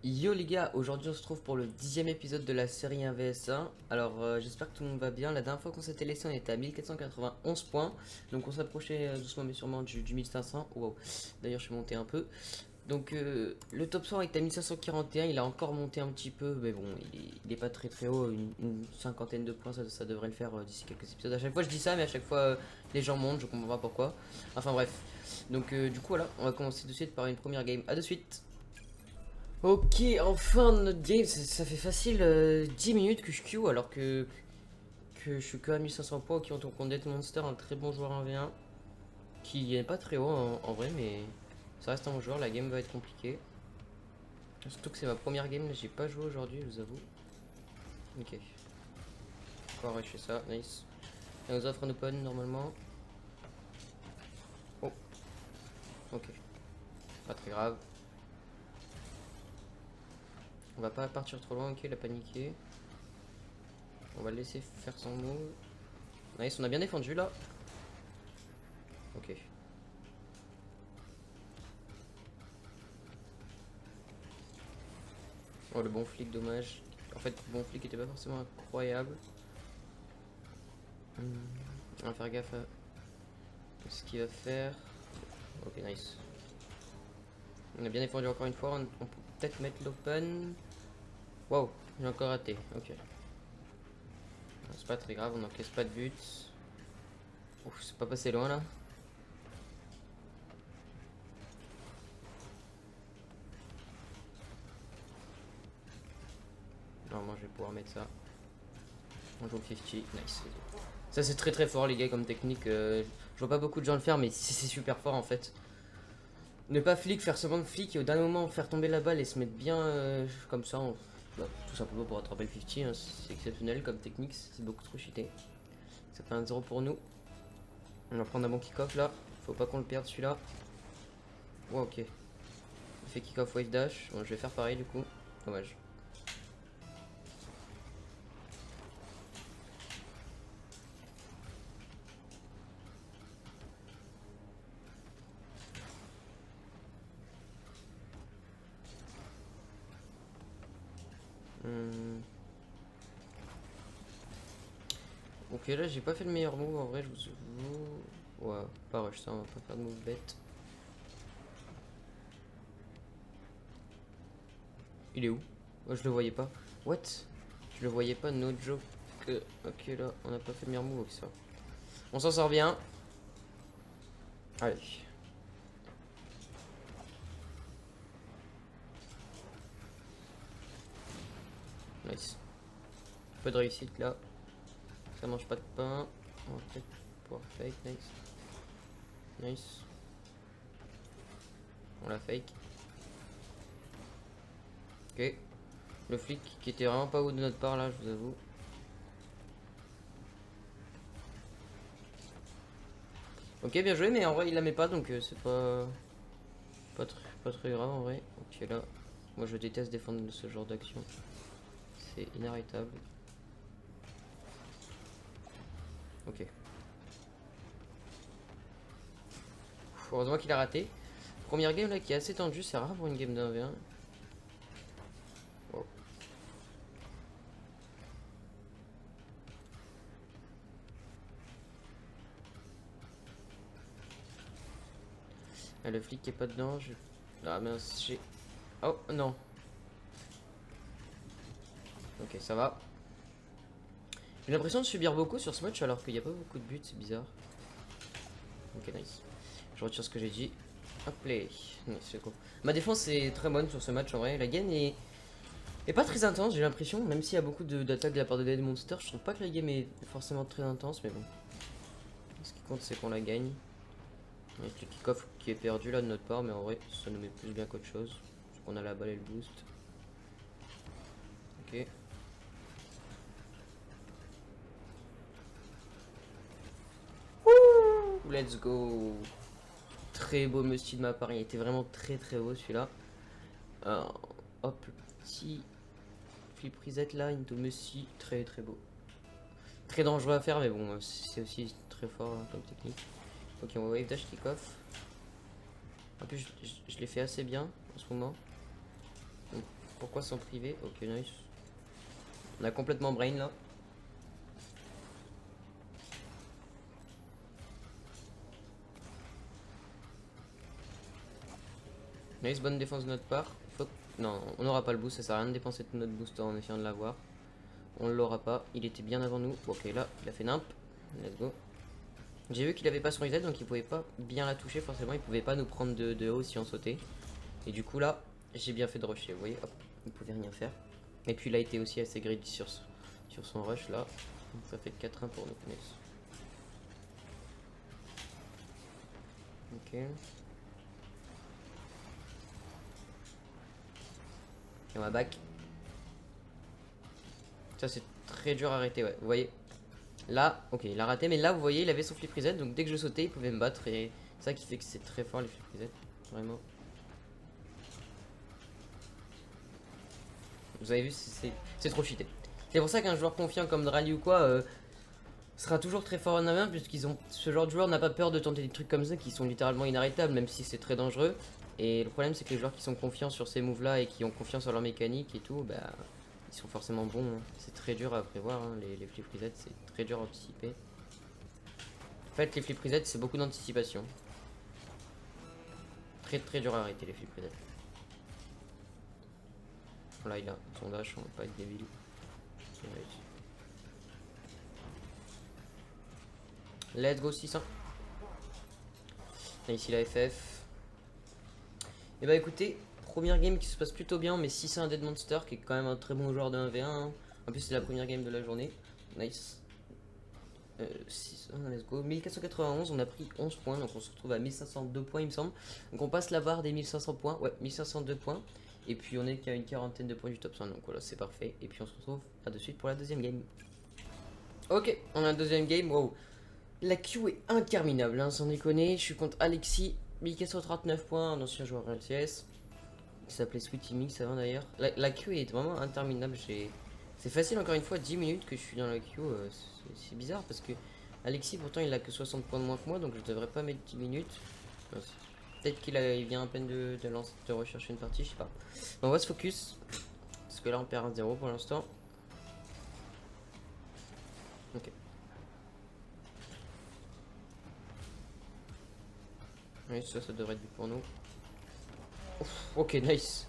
Yo les gars, aujourd'hui on se trouve pour le 10e épisode de la série 1 vs 1. Alors j'espère que tout le monde va bien. La dernière fois qu'on s'était laissé on était à 1491 points. Donc on s'approchait doucement mais sûrement du 1500. Wow. D'ailleurs je suis monté un peu. Donc le top 100 est à 1541. Il a encore monté un petit peu. Mais bon il est pas très haut. Une cinquantaine de points ça devrait le faire d'ici quelques épisodes. À chaque fois je dis ça mais à chaque fois les gens montent. Je comprends pas pourquoi. Enfin bref. Donc du coup voilà, on va commencer tout de suite par une première game. A de suite. Ok, enfin notre game, ça fait facile 10 minutes que je queue alors que je suis que à 1500 points. Ok, on compte Death Monster, un très bon joueur 1v1 qui est pas très haut en vrai, mais ça reste un bon joueur. La game va être compliquée. Surtout que c'est ma première game, j'ai pas joué aujourd'hui, je vous avoue. Ok, encore je fais ça, nice. Elle nous offre un open normalement. Oh, ok, pas très grave. On va pas partir trop loin, ok, il a paniqué. On va le laisser faire son move. Nice, on a bien défendu là. Ok. Oh le bon flic, dommage. En fait le bon flic était pas forcément incroyable. On va faire gaffe à ce qu'il va faire. Ok, nice. On a bien défendu encore une fois, on peut peut-être mettre l'open. Wow, j'ai encore raté, ok. C'est pas très grave, on n'encaisse pas de but. Ouf, c'est pas passé loin là. Normalement je vais pouvoir mettre ça. On joue 50, nice. Ça c'est très fort les gars comme technique. Je vois pas beaucoup de gens le faire mais c'est super fort en fait. Ne pas flic, faire semblant de flic et au dernier moment faire tomber la balle et se mettre bien comme ça, bah, tout simplement pour attraper le 50, hein, c'est exceptionnel comme technique, c'est beaucoup trop cheaté. Ça fait un 0 pour nous. On va prendre un bon kick-off là, faut pas qu'on le perde celui-là. Ouais, ok. Il fait kick-off wave dash, bon, je vais faire pareil du coup, dommage. Ok, là j'ai pas fait le meilleur move en vrai, je vous avoue. Ouais, pas rush ça, on va pas faire de move bête. Il est où? Oh, je le voyais pas. What? Je le voyais pas, no joke. Ok, là, on a pas fait le meilleur move avec ça. On s'en sort bien. Allez. Nice. Peu de réussite là. Ça mange pas de pain. On va peut-être pouvoir fake. Nice. Nice. On la fake. Ok. Le flic qui était vraiment pas haut de notre part là, je vous avoue. Ok, bien joué, mais en vrai il la met pas donc c'est pas très grave en vrai. Ok, là. Moi je déteste défendre ce genre d'action. C'est inarrêtable. Ok. Heureusement qu'il a raté. Première game là qui est assez tendue, c'est rare pour une game d'1v1. Wow. Ah, le flic qui est pas dedans, je... Ah mince, j'ai... Oh non. Ok, ça va. J'ai l'impression de subir beaucoup sur ce match alors qu'il n'y a pas beaucoup de buts, c'est bizarre. Ok, nice. Je retire ce que j'ai dit. Hop, play. Nice, c'est cool. Ma défense est très bonne sur ce match en vrai. La game est pas très intense, j'ai l'impression. Même s'il y a beaucoup d'attaques de la part de Dead Monster, je trouve pas que la game est forcément très intense, mais bon. Ce qui compte, c'est qu'on la gagne. Avec le kick-off qui est perdu là de notre part, mais en vrai, ça nous met plus bien qu'autre chose. Parce qu'on a la balle et le boost. Ok. Wouh, let's go. Très beau Musty de ma part, il était vraiment très haut celui-là. Hop, le petit flip reset là, into Musty, très beau. Très dangereux à faire, mais bon, c'est aussi très fort hein, comme technique. Ok, on va wave dash kick off. En plus, je l'ai fait assez bien en ce moment. Donc, pourquoi s'en priver? Ok, nice. On a complètement brain là. Nice, bonne défense de notre part. Non, on n'aura pas le boost, ça sert à rien de dépenser tout notre boost en essayant de l'avoir. On l'aura pas, il était bien avant nous. Ok, là, il a fait nimp. Let's go. J'ai vu qu'il avait pas son reset, donc il pouvait pas bien la toucher forcément. Il pouvait pas nous prendre de haut si on sautait. Et du coup là, j'ai bien fait de rusher. Vous voyez, hop, il pouvait rien faire. Et puis il a été aussi assez greedy sur son rush là. Donc ça fait 4-1 pour nous. Nice. Ok. Et on va back. Ça c'est très dur à arrêter, ouais. Vous voyez. Là, ok, il a raté, mais là vous voyez, il avait son flip reset, donc dès que je sautais, il pouvait me battre. Et c'est ça qui fait que c'est très fort les flip reset. Vraiment. Vous avez vu, c'est trop cheaté. C'est pour ça qu'un joueur confiant comme Drali ou quoi sera toujours très fort en A1, puisqu'ils ont ce genre de joueur n'a pas peur de tenter des trucs comme ça qui sont littéralement inarrêtables, même si c'est très dangereux. Et le problème, c'est que les joueurs qui sont confiants sur ces moves là et qui ont confiance en leur mécanique et tout, bah ils sont forcément bons. Hein. C'est très dur à prévoir, hein. Les flip reset, c'est très dur à anticiper. En fait, les flip reset, c'est beaucoup d'anticipation. Très très dur à arrêter les flip reset. Là, il a son dash, on va pas être débile. Let's go 600. Et ici la FF. Et bah écoutez, première game qui se passe plutôt bien, mais 600 un Dead Monster qui est quand même un très bon joueur de 1v1. Hein. En plus c'est la première game de la journée. Nice. 600, let's go. 1491, on a pris 11 points, donc on se retrouve à 1502 points il me semble. Donc on passe la barre des 1500 points, ouais 1502 points. Et puis on est qu'à une quarantaine de points du top 100, donc voilà c'est parfait. Et puis on se retrouve là de suite pour la deuxième game. Ok, on a un deuxième game, wow. La queue est interminable, hein, sans déconner. Je suis contre Alexis, 1439 points, un ancien joueur LCS. Il s'appelait Sweetie Mix avant d'ailleurs. La queue est vraiment interminable. C'est facile, encore une fois, 10 minutes que je suis dans la queue. C'est bizarre parce que Alexis, pourtant, il a que 60 points de moins que moi, donc je devrais pas mettre 10 minutes. Peut-être il vient à peine de rechercher une partie, je sais pas. On va se focus. Parce que là, on perd 1-0 pour l'instant. Ok. Oui, ça devrait être but pour nous. Ouf, ok, nice.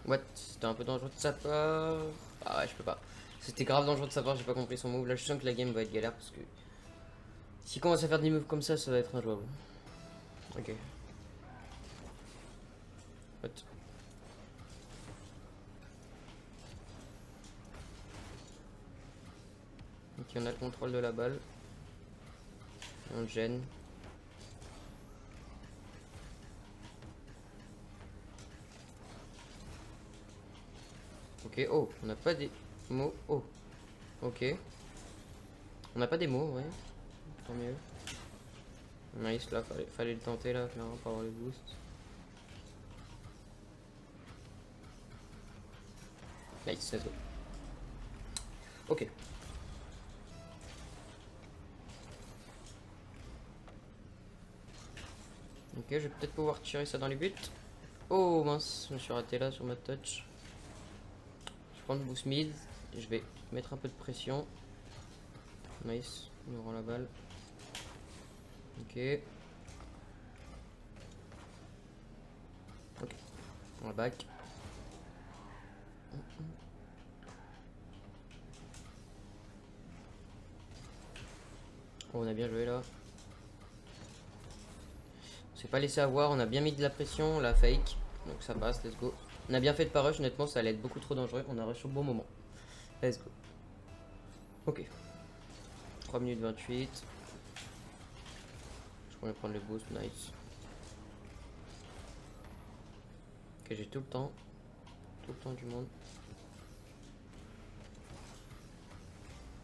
What? C'était un peu dangereux de sa part. Ah ouais, je peux pas. C'était grave dangereux de sa part, j'ai pas compris son move. Là, je sens que la game va être galère parce que s'il commence à faire des moves comme ça va être injouable. Ok. What? Ok, on a le contrôle de la balle. On gêne. Ok, oh, on n'a pas des mots. Oh, ok. On n'a pas des mots, ouais. Tant mieux. Nice, là, fallait le tenter, là, clairement, pour avoir le boost. Nice, let's go. Ok. Ok, je vais peut-être pouvoir tirer ça dans les buts. Oh mince, je me suis raté là sur ma touch. Je prends le boost mid. Je vais mettre un peu de pression. Nice, il me rend la balle. Ok. Ok, on va back. Oh, on a bien joué là. On s'est pas laissé avoir, on a bien mis de la pression, la fake. Donc ça passe, let's go. On a bien fait de pas rush, honnêtement ça allait être beaucoup trop dangereux. On a rush au bon moment. Let's go. Ok. 3 minutes 28. Je pourrais prendre le boost, nice. Ok, j'ai tout le temps. Tout le temps du monde.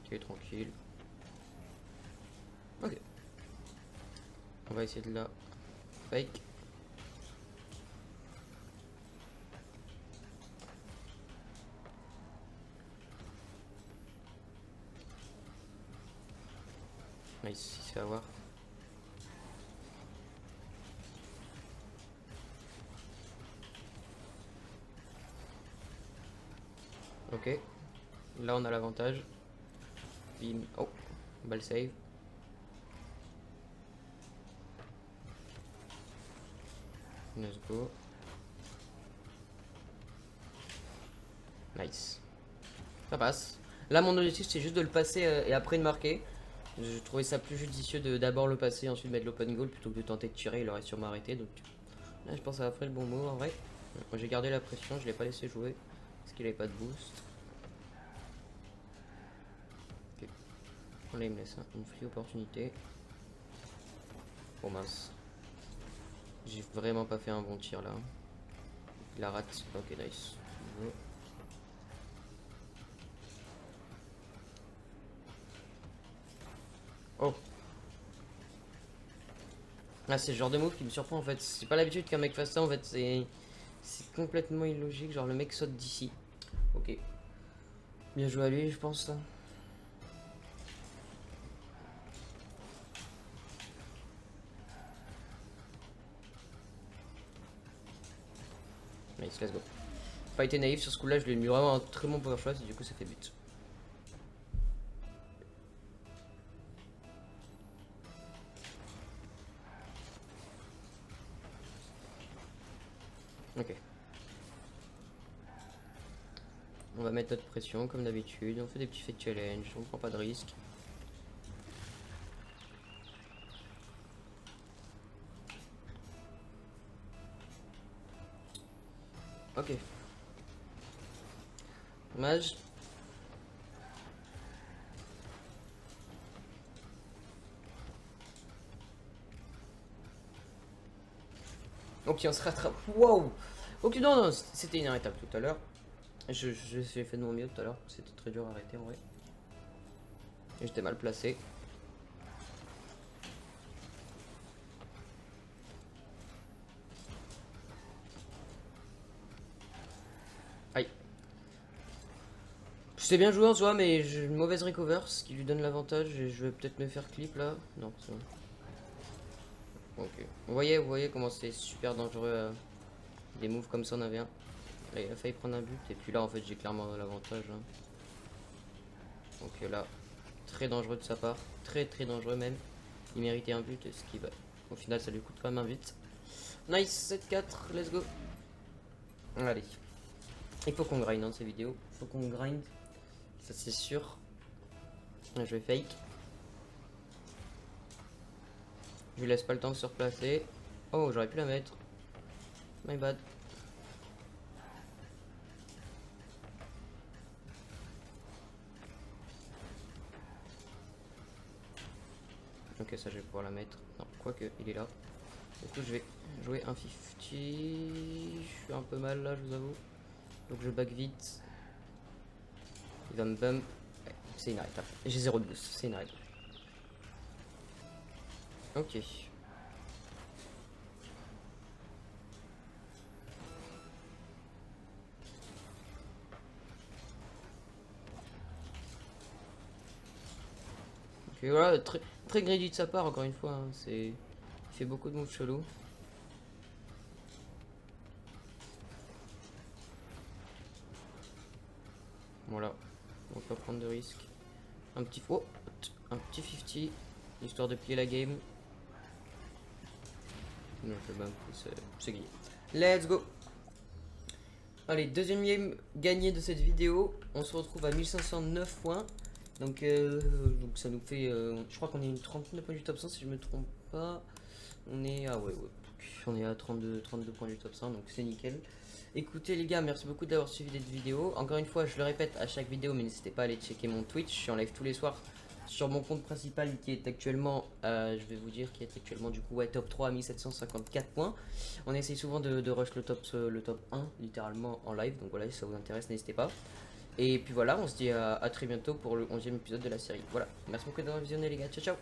Ok, tranquille. Ok. On va essayer de la fake. Nice, il se fait avoir. Ok. Là, on a l'avantage. Bim. Oh, balle save. Let's go. Nice. Ça passe. Là, mon objectif, c'est juste de le passer et après de marquer. Je trouvais ça plus judicieux de d'abord le passer et ensuite mettre l'open goal plutôt que de tenter de tirer. Il aurait sûrement arrêté. Donc là, je pense que ça a fait le bon mot en vrai. Moi, j'ai gardé la pression, je l'ai pas laissé jouer parce qu'il avait pas de boost. Ok. Là, il me laisse une free opportunité. Oh mince. J'ai vraiment pas fait un bon tir là. Il la rate. Ok, nice. Oh. Ah, c'est le genre de move qui me surprend en fait. C'est pas l'habitude qu'un mec fasse ça en fait. C'est complètement illogique. Genre le mec saute d'ici. Ok. Bien joué à lui, je pense. Là. Nice, let's go. Pas été naïf sur ce coup là. Je lui ai mis vraiment un très bon power shot et du coup ça fait but. Ok. On va mettre notre pression comme d'habitude. On fait des petits faits de challenge. On prend pas de risque. Ok. Dommage. Ok, on se rattrape. Wow. Ok, non, non, c'était inarrêtable tout à l'heure. J'ai fait de mon mieux tout à l'heure. C'était très dur à arrêter en vrai. Et j'étais mal placé. Aïe. C'est bien joué en soi, mais j'ai une mauvaise recover, ce qui lui donne l'avantage. Et je vais peut-être me faire clip là. Non, c'est bon. Ok. Vous voyez comment c'est super dangereux. Des moves comme ça, on avait un. Là, il a failli prendre un but. Et puis là, en fait, j'ai clairement l'avantage. Hein. Donc là, très dangereux de sa part. Très dangereux même. Il méritait un but. Et ce qui va. Au final, ça lui coûte quand même un but. Nice, 7-4, let's go. Allez. Il faut qu'on grind dans ces vidéos. Il faut qu'on grind. Ça, c'est sûr. Je vais fake. Je lui laisse pas le temps de se replacer. Oh, j'aurais pu la mettre. My bad. Ok, ça je vais pouvoir la mettre. Non, quoique, il est là. Du coup, je vais jouer un 50. Je suis un peu mal là, je vous avoue. Donc je back vite. Il va me bump. Ouais, c'est inarrêtable. J'ai 0 de boost, c'est inarrêtable. Ok. Ok, voilà, très greedy de sa part, encore une fois. Hein. Il fait beaucoup de moves chelous. Voilà, on va pas prendre de risques. Un petit 50, histoire de plier la game. Non, c'est gagné. Let's go. Allez, deuxième game gagné de cette vidéo. On se retrouve à 1509 points. Donc ça nous fait... je crois qu'on est une trentaine de points du top 100 si je me trompe pas. On est... Ah ouais. On est à 32 points du top 100, donc c'est nickel. Écoutez les gars, merci beaucoup d'avoir suivi cette vidéo. Encore une fois, je le répète à chaque vidéo, mais n'hésitez pas à aller checker mon Twitch. Je suis en live tous les soirs sur mon compte principal qui est actuellement, je vais vous dire, qui est actuellement du coup ouais, top 3 à 1754 points. On essaye souvent de rush le top 1 littéralement en live, donc voilà, si ça vous intéresse, n'hésitez pas. Et puis voilà, on se dit à très bientôt pour le 11e épisode de la série. Voilà, merci beaucoup d'avoir visionné les gars, ciao ciao.